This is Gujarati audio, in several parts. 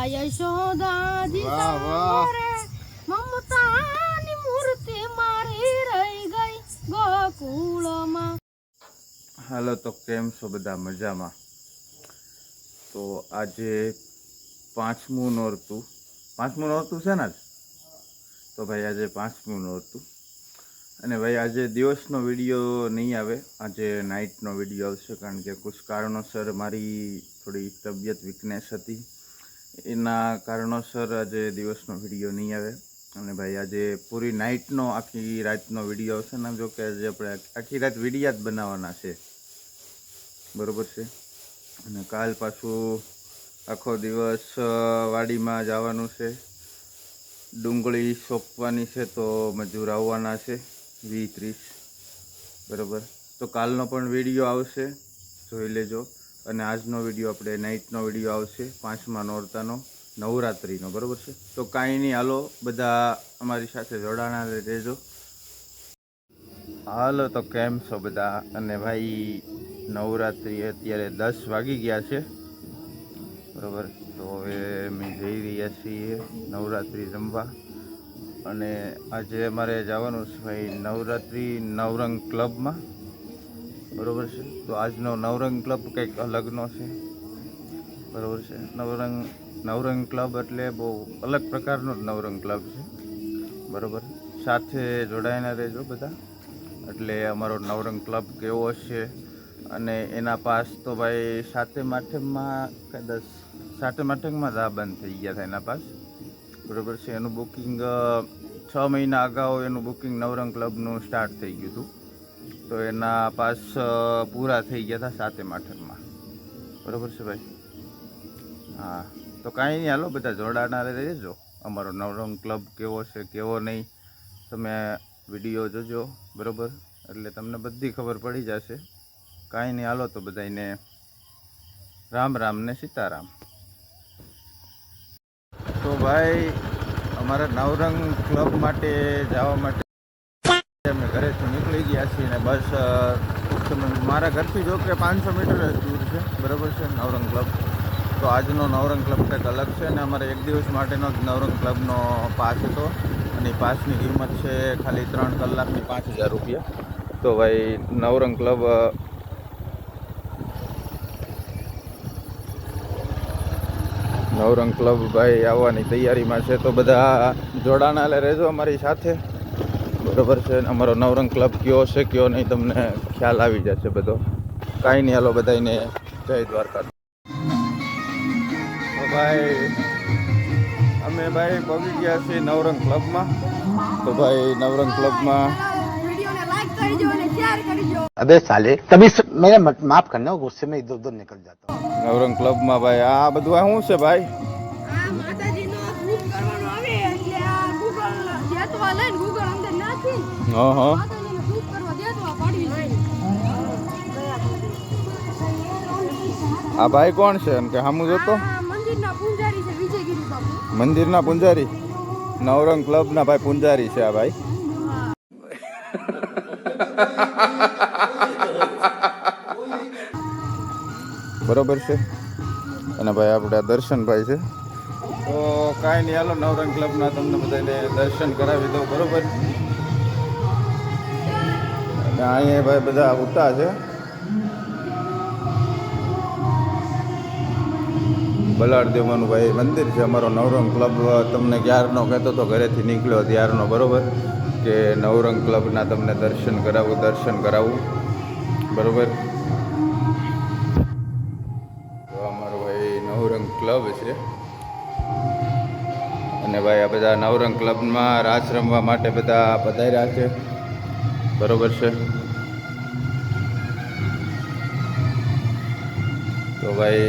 યશોદાજી સારે મમતાની મૂર્તિ મારી રહી ગઈ ગોકુળમાં. હાલો, તો કેમ છો બધા? મજામાં? તો આજે પાંચમું નોરતું છે ને? તો ભાઈ આજે પાંચમું નોરતું, અને ભાઈ આજે દિવસનો વિડીયો નહીં આવે, આજે નાઇટનો વિડીયો આવશે. કારણ કે કુછ કારણોસર મારી થોડી તબિયત વીકનેસ હતી, એના કારણોસર આજે દિવસનો વિડીયો નહીં આવે. અને ભાઈ આજે પૂરી નાઇટનો આખી રાતનો વિડીયો આવશે ને. જો કે આજે આપણે આખી રાત વિડીયા જ બનાવવાના છે, બરાબર છે. અને કાલ પાછું આખો દિવસ વાડીમાં જવાનું છે, ડુંગળી સોંપવાની છે, તો મજૂર આવવાના છે 20-30, બરાબર. તો કાલનો પણ વિડીયો આવશે, જોઈ લેજો. અને આજનો વિડીયો આપણે નાઇટનો વિડીયો આવશે, 5મા નોરતાનો, નવરાત્રિનો, બરાબર છે. તો કાંઈ નહીં, હાલો બધા અમારી સાથે જોડાણા રહેજો. હાલો, તો કેમ છો બધા? અને ભાઈ નવરાત્રિ અત્યારે 10 વાગી ગયા છે, બરાબર. તો હવે અમે જઈ રહ્યા છીએ નવરાત્રિ રમવા. અને આજે અમારે જવાનું છે ભાઈ નવરાત્રિ નવરંગ ક્લબમાં, બરાબર છે. તો આજનો નવરંગ ક્લબ કંઈક અલગનો છે, બરાબર છે. નવરંગ ક્લબ એટલે બહુ અલગ પ્રકારનો જ નવરંગ ક્લબ છે, બરાબર. સાથે જોડાયેલા રહેજો બધા. એટલે અમારો નવરંગ ક્લબ કેવો છે, અને એના પાસ તો ભાઈ સાતમ આઠમમાં દા બંધ થઈ ગયા હતા એના પાસ, બરાબર છે. એનું બુકિંગ 6 મહિના અગાઉ એનું બુકિંગ નવરંગ ક્લબનું સ્ટાર્ટ થઈ ગયું હતું. તો એના પાસ પૂરા થઈ ગયા હતા સાતમ આઠમમાં, બરાબર છે ભાઈ. હા, તો કાંઈ નહીં, હાલો બધા જોડાના રહેજો. અમારો નવરંગ ક્લબ કેવો છે કેવો નહીં તમે વિડીયો જોજો, બરાબર. એટલે તમને બધી ખબર પડી જશે. કાંઈ નહીં, હાલો તો બધાને રામ રામ ને સીતારામ. તો ભાઈ અમારા નવરંગ ક્લબ માટે જવા માટે અમે ઘરેથી નીકળી ગયા છીએ, ને બસ મારા ઘરથી જો કે 500 મીટર જ દૂર છે, બરાબર છે નવરંગ ક્લબ. તો આજનો નવરંગ ક્લબ કંઈક અલગ છે, ને અમારે એક દિવસ માટેનો જ નવરંગ ક્લબનો પાસ હતો, અને પાસની કિંમત છે ખાલી 3 કલાકની 5000 રૂપિયા. તો ભાઈ નવરંગ ક્લબ ભાઈ આવવાની તૈયારીમાં છે. તો બધા જોડાણા રહેજો અમારી સાથે, બરાબર છે. અમારો નવરંગ ક્લબ કયો છે કયો નહીં તમને ખ્યાલ આવી જશે બધો. કાંઈ નહીં, હાલો બધાને જય દ્વારકા. તો ભાઈ અમે ભાઈ પહોંચી ગયા છીએ નવરંગ ક્લબમાં. તો ભાઈ નવરંગ ક્લબમાં अबे साले तभी मेरे माफ करना, गुस्से में इधर उधर निकल जाता हूँ. નવરંગ ક્લબમાં ભાઈ આ બધું આ શું છે ભાઈ? આ ભાઈ કોણ છે એમ કે સામું જોતો? મંદિરના પૂંજારી, નવરંગ ક્લબના ભાઈ પૂંજારી છે આ ભાઈ. બરોબર છે. અને ભાઈ આપણે દર્શનભાઈ છે. તો કાંઈ નહીં, હાલો નવરંગ ક્લબના તમને બધાને દર્શન કરાવી દઉં, બરોબર. અને અહીંયા ભાઈ બધા ઉતા છે. બલાળદેવનું ભાઈ મંદિર છે. અમારો નવરંગ ક્લબ તમને ક્યારનો કહેતો તો, ઘરેથી નીકળ્યો ત્યારનો, બરોબર, કે નવરંગ ક્લબના તમને દર્શન કરાવું, બરોબર. તો અમારો ભાઈ નવરંગ ક્લબ છે. અને ભાઈ આ બધા નવરંગ ક્લબમાં રાસ રમવા માટે બધા પધાર્યા છે, બરોબર છે. તો ભાઈ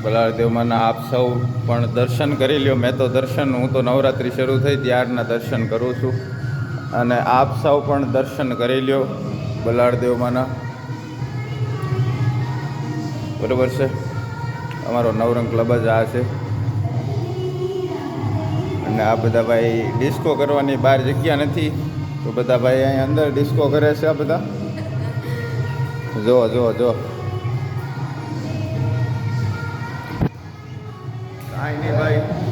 બલાળદેવમાંના આપ સૌ પણ દર્શન કરી લ્યો. મેં તો હું તો નવરાત્રિ શરૂ થઈ ત્યારના દર્શન કરું છું, અને આપ સૌ પણ દર્શન કરી લ્યો બલાળદેવમાંના, બરાબર છે. અમારો નવરંગ ક્લબ જ આ છે. અને આ બધા ભાઈ ડિસ્કો કરવાની બહાર જગ્યા નથી, તો બધા ભાઈ અહીંયા અંદર ડિસ્કો કરે છે. આ બધા જો કાંઈ નહીં ભાઈ.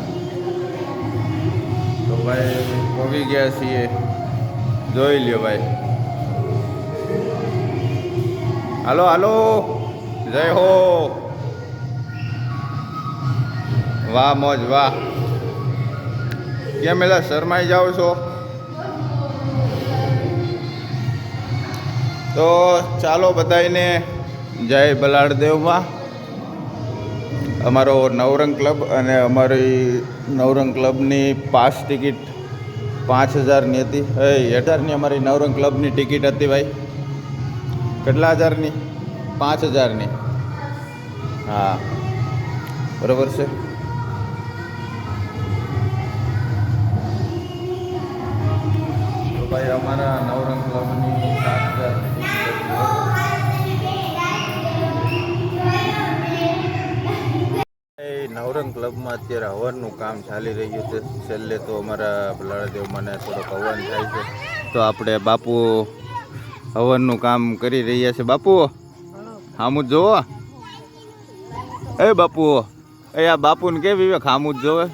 આવી ગયા છીએ. જોઈ લ્યો ભાઈ. હાલો હાલો, જય હો. વાહ મોજ વાહ. કેમ એલા શરમાઈ જાઓ છો? તો ચાલો બધાને જય બલાડદેવમાં. અમારો નવરંગ ક્લબ અને અમારી નવરંગ ક્લબની પાસ ટિકિટ 5000ની હતી. 1000ની અમારી નવરંગ ક્લબની ટિકિટ હતી ભાઈ. કેટલા હજારની? 5000ની. હા બરાબર છે. તો ભાઈ અમારા નવરંગ ક્લબની 5000ની ટિકિટ હતી. નવરંગ ક્લબમાં અત્યારે હવનનું કામ ચાલી રહ્યું છે. છેલ્લે તો અમારા બલાળદેવ મને થોડોક હવન થાય છે, તો આપણે બાપુ હવનનું કામ કરી રહ્યા છે. બાપુ હામું જોવો. એ બાપુ, એ આ બાપુને કે વિવેક હામું જ જોવે.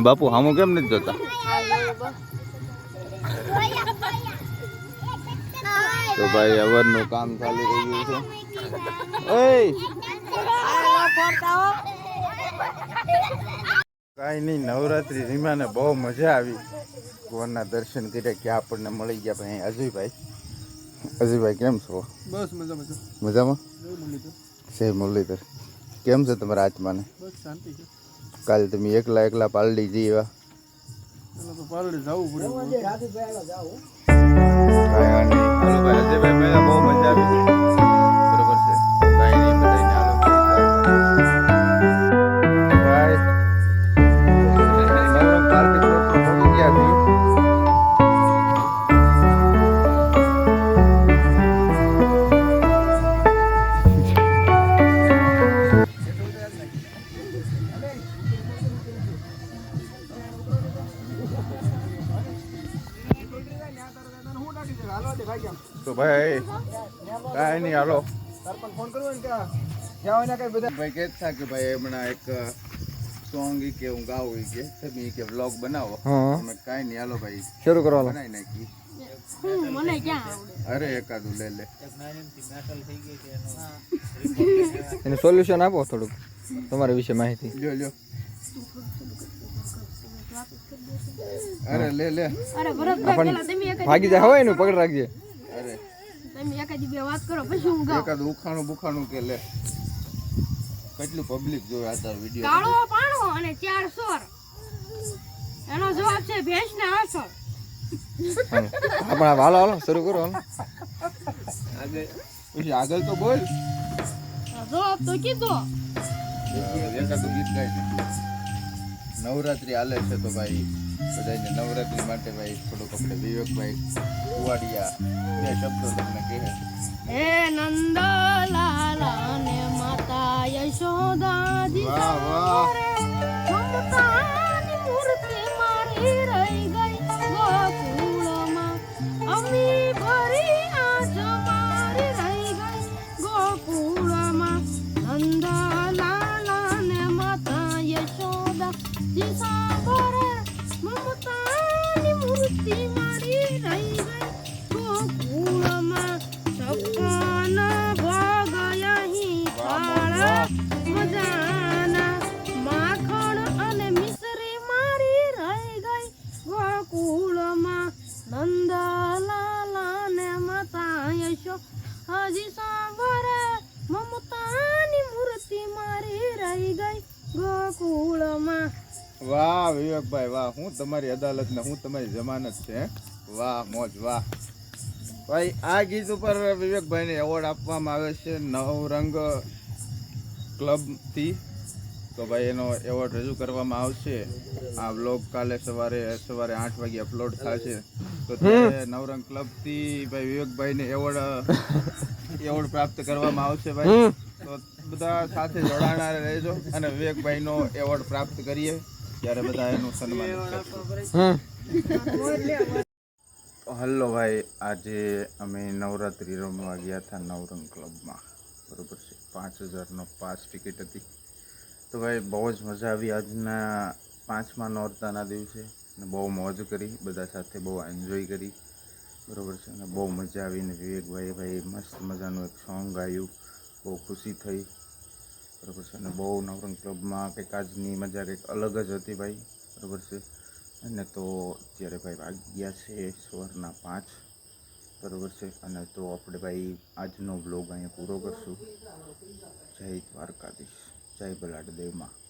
બાપુ હામું કેમ નથી જોતા? તો ભાઈ હવનનું કામ ચાલી રહ્યું છે. કાંઈ નહીં, નવરાત્રી રીમાને બહુ મજા આવી. ભગવાનના દર્શન કર્યા કે આપણને મળી ગયા ભાઈ અજયભાઈ. અજયભાઈ કેમ છો? બસ મજામાં. મજામાં? જય મુરલીધર. કેમ છે તમારા આત્માને? બસ શાંતિ છે. કાલે તમે એકલા પાલડી જઈ એવા? પાલડી જવું પડે. હાલો ભાઈ અજયભાઈ, પહેલા બહુ મજા આવી. બરોબર છે. કાંઈ નહીં, બધાને હાલો ભાઈ. નવરંગ પાર્ટી પ્લોટમાં પહોંચી ગયા છીએ. તો ભાઈ કાંઈ નહીં, હાલો ફોન કરવો ને ક્યાં કઈ બધા ભાઈ કહેતા કે ભાઈ હમણાં એક સોંગ કે હું ગાવું કે તમે કે વ્લોગ બનાવો. અમે કાંઈ નહીં, હાલો ભાઈ શરૂ કરવાનો. બનાવી નાખી. મને ક્યાં આવડે? અરે એકાદું લે એનું સોલ્યુશન આપો થોડુંક, તમારા વિશે માહિતી. લ્યો. અરે લે અરે ભરતભાઈ, પેલા તમે એક ભાગી જાય હોય એનું પકડ રાખજે. અરે તમે એકાદી બે વાત કરો પછી હું ગાઉં. એકાદું ઉખાણું બુખાણું કે લે. કેટલું પબ્લિક જોવે આ તારો વિડીયો? કાળો પાણો અને 4 સોર. એનો જવાબ છે ભેંસને આસળ. આપણે હાલો શરૂ કરો. પછી આગળ તો બોલ. જવાબ તો કીધો. એકાદું ગીત ગાઈ દે. નવરાત્રી હાલે છે તો ભાઈ બધાને નવરાત્રી માટે ભાઈ થોડુંક આપણે વિવેકભાઈ કુવાડિયા બે શબ્દો તમને કહે. હે નંદલાલા ને માતા યશોદાજી સાંભળે, મમતાની મૂર્તિ મારી રહી ગઈ ગોકુળમાં. અમી ભરી આજ મારી રહી ગઈ ગોકુળમાં. નંદલાલા ને માતા યશોદાજી સાંભળે, મમતાની મૂર્તિ મારી રહી ગઈ ગોકુળમાં. સપન ભોગ અહીં કાળા મજાના, માખણ અને મિશ્રી મારી રહી ગઈ ગોકુળમાં. નંદલાલા ને માતા યશો હજી સાંભળે, મમતાની મૂર્તિ મારી રહી ગઈ ગોકુળમાં. વાહ વિવેકભાઈ વાહ, હું તમારી અદાલત ને હું તમારી જમાનત છે. વાહ મોજ વાહ ભાઈ. આ ગીત ઉપર વિવેકભાઈને એવોર્ડ આપવામાં આવે છે નવરંગ ક્લબથી. તો ભાઈ એનો એવોર્ડ રજૂ કરવામાં આવશે. આ બ્લોગ કાલે સવારે 8 વાગે અપલોડ થશે. તો ત્યારે નવરંગ ક્લબથી ભાઈ વિવેકભાઈને એવોર્ડ પ્રાપ્ત કરવામાં આવશે ભાઈ. તો બધા સાથે જોડાણા રહેજો અને વિવેકભાઈનો એવોર્ડ પ્રાપ્ત કરીએ ત્યારે બધા એનું સન્માન કરશું. હલો ભાઈ, આજે અમે નવરાત્રિ રમવા ગયા હતા નવરંગ ક્લબમાં. બરોબર છે. 5000નો પાસ ટિકિટ હતી. તો ભાઈ બહુ જ મજા આવી. આજના પાંચમા નોરતાના દિવસે અને બહુ મોજ કરી, બધા સાથે બહુ એન્જોય કરી, બરાબર છે. અને બહુ મજા આવીને વિવેકભાઈ મસ્ત મજાનું એક સોંગ ગાયું, બહુ ખુશી થઈ, બરાબર છે. અને બહુ નવરંગ ક્લબમાં કંઈક આજની મજા કંઈક અલગ જ હતી ભાઈ, બરાબર છે. અને તો અત્યારે ભાઈ વાગી ગયા છે સવારના 5, બરાબર છે. અને તો આપણે ભાઈ આજનો બ્લોગ અહીંયા પૂરો કરશું. જય દ્વારકાધીશ, જય બલાડદેવમાં.